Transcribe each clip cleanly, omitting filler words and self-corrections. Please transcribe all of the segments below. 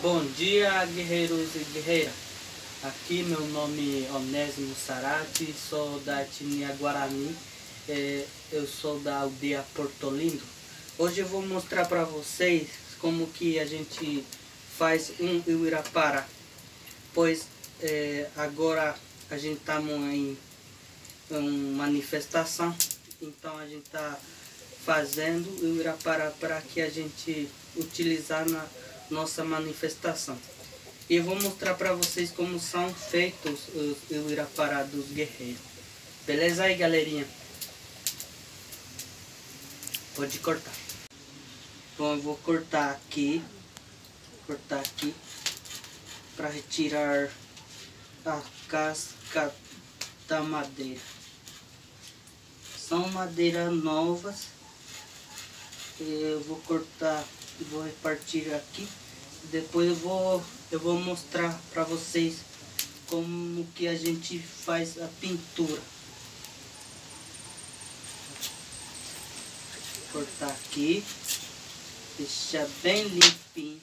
Bom dia, guerreiros e guerreiras. Aqui meu nome é Onésimo Sarati, sou da etnia Guarani, eu sou da aldeia Porto Lindo. Hoje eu vou mostrar para vocês como que a gente faz um Uirapara, pois agora a gente está em uma manifestação, então a gente está fazendo o Uirapara para que a gente utilizar na nossa manifestação. E eu vou mostrar para vocês como são feitos os Uirapara dos guerreiros. Beleza aí, galerinha? Pode cortar. Bom, eu vou cortar aqui para retirar a casca da madeira. São madeiras novas. Eu vou cortar e vou repartir aqui. Depois eu vou mostrar para vocês como que a gente faz a pintura. Vou cortar aqui, deixar bem limpinho.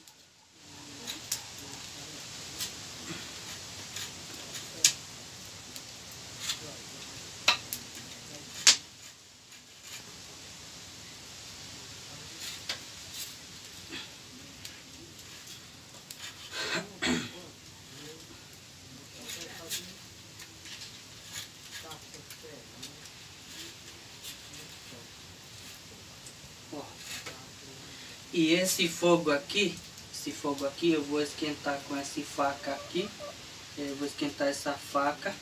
E esse fogo aqui eu vou esquentar com essa faca aqui. Eu vou esquentar essa faca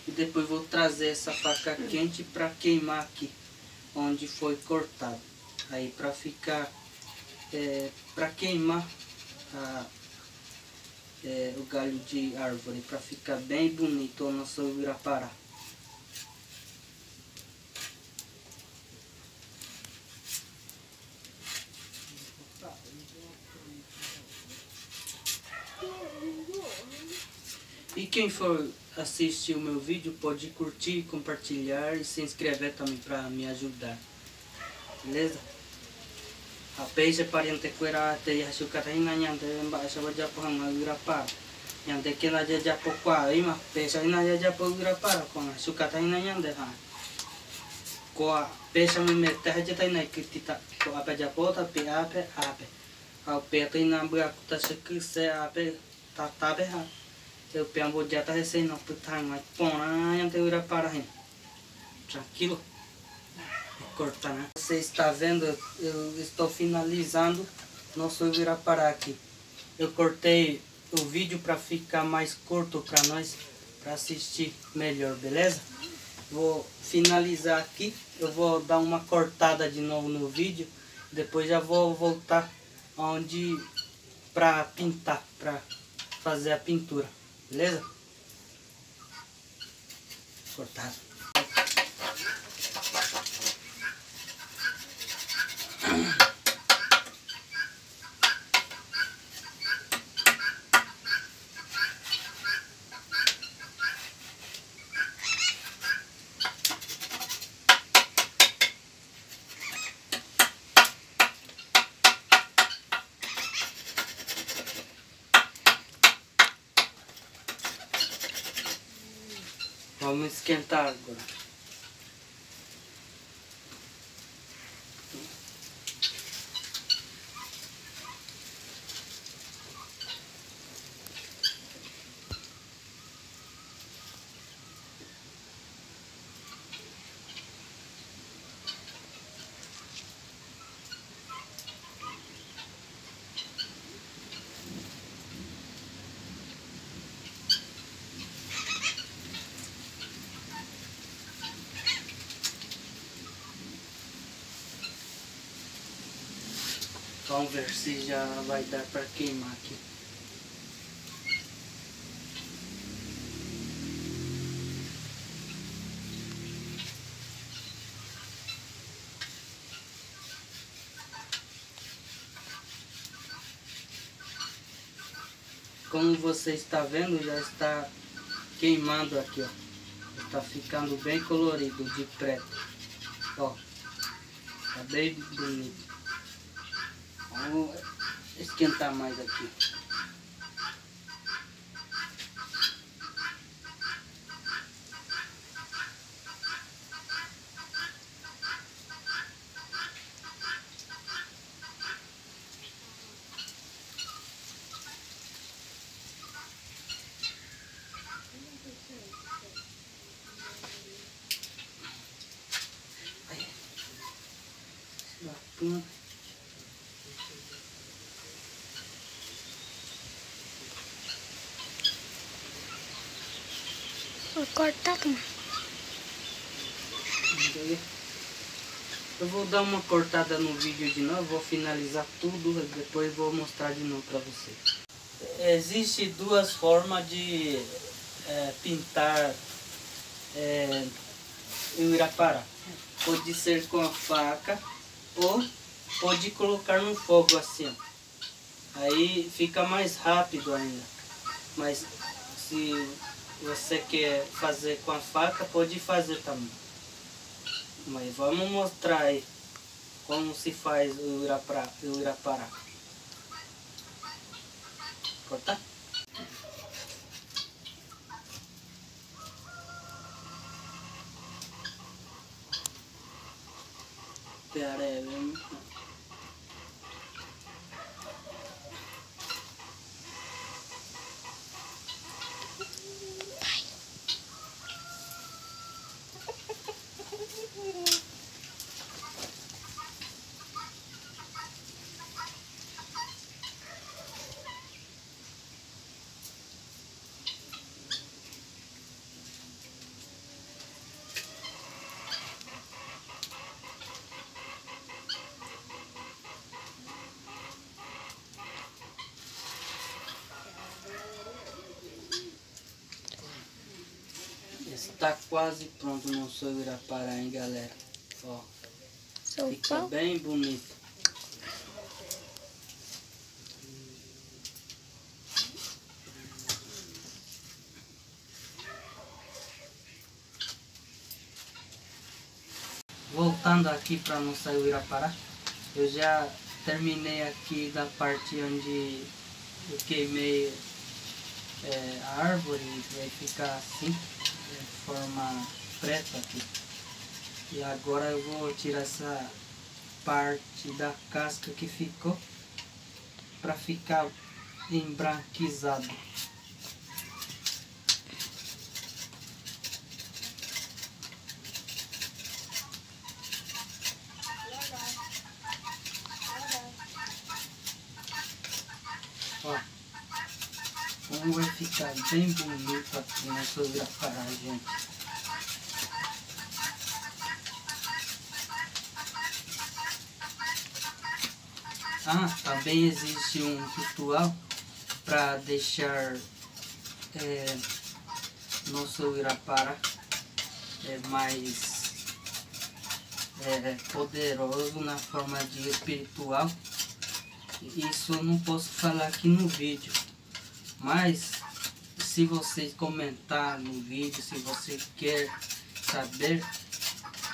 e depois vou trazer essa faca quente para queimar aqui onde foi cortado. Aí para ficar, para queimar o galho de árvore, para ficar bem bonito o nosso Uirapara. E quem for assistir o meu vídeo pode curtir, compartilhar e se inscrever também para me ajudar. Beleza? A peixe pariente cuera te yasu kataina nyande mbasa wajapo hanga Uirapara. Nyande kena jajapo kwa ima peixe ina jajapo Uirapara kona sukataina nyande ha. Kwa peixe me mete hajataina kitita ko apa japota pe ape. Ao peta ina bua kuta se ape tatabe ha. Eu pego já tá recém não putar mais pona não tem Uirapara aí. Tranquilo. Cortar, né? Você está vendo, eu estou finalizando nosso Uirapara aqui. Eu cortei o vídeo para ficar mais curto para nós, para assistir melhor, beleza? Vou finalizar aqui, eu vou dar uma cortada de novo no vídeo, depois já vou voltar onde para pintar, para fazer a pintura, beleza? Cortado. Vamos esquentar agora. Vamos ver se já vai dar para queimar aqui. Como você está vendo, já está queimando aqui, ó. Está ficando bem colorido de preto. Ó, tá bem bonito. Vamos esquentar mais aqui. Vou cortar, mano. Eu vou dar uma cortada no vídeo de novo, vou finalizar tudo, depois vou mostrar de novo para vocês. Existem duas formas de pintar o Uirapara. Pode ser com a faca ou pode colocar no fogo assim. Aí fica mais rápido ainda. Mas se você quer fazer com a faca, pode fazer também. Mas vamos mostrar aí como se faz o Uirapara. Cortar? Pera aí, está quase pronto o nosso Uirapara, hein, galera? Ó, fica bem bonito. Voltando aqui para nossa Uirapara, eu já terminei aqui da parte onde eu queimei a árvore, vai ficar assim, de forma preta aqui. E agora eu vou tirar essa parte da casca que ficou para ficar embranquizado. Ó, como vai ficar bem bonito aqui nessa Uirapara, gente. Ah, também existe um ritual para deixar nosso Uirapara mais poderoso na forma de espiritual. Isso eu não posso falar aqui no vídeo, mas se vocês comentar no vídeo, se você quer saber,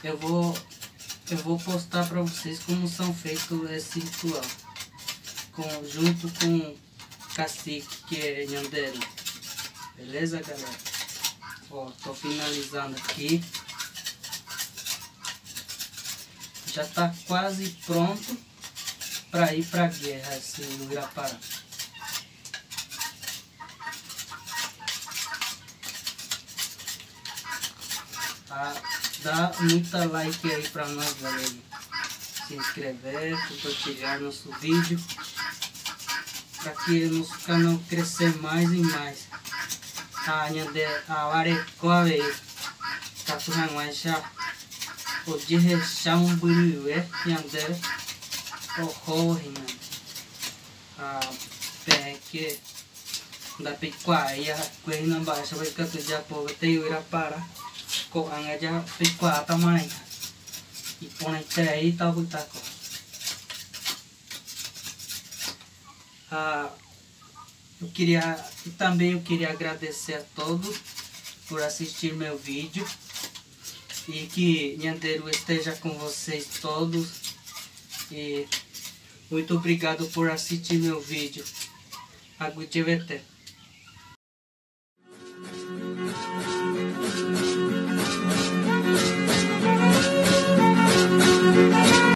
eu vou postar para vocês como são feitos esse ritual, junto com o cacique, que é Nhanderu. Beleza, galera? Ó, tô finalizando aqui. Já tá quase pronto para ir para a guerra esse Uirapara. Dá muita like aí para nós, galera. Se inscrever, compartilhar nosso vídeo, para que nosso canal crescer mais e mais. A Arecoa veio, tá com a já o de rechão brilho é Nhanderu o corrina a pé que da pecuária coisa não baixa vai ficar tudo já povo tem Uirapara com a já pecuária também e põe aí tá butaco. Eu queria agradecer a todos por assistir meu vídeo e que Nhanderu esteja com vocês todos e muito obrigado por assistir meu vídeo. Agutivete.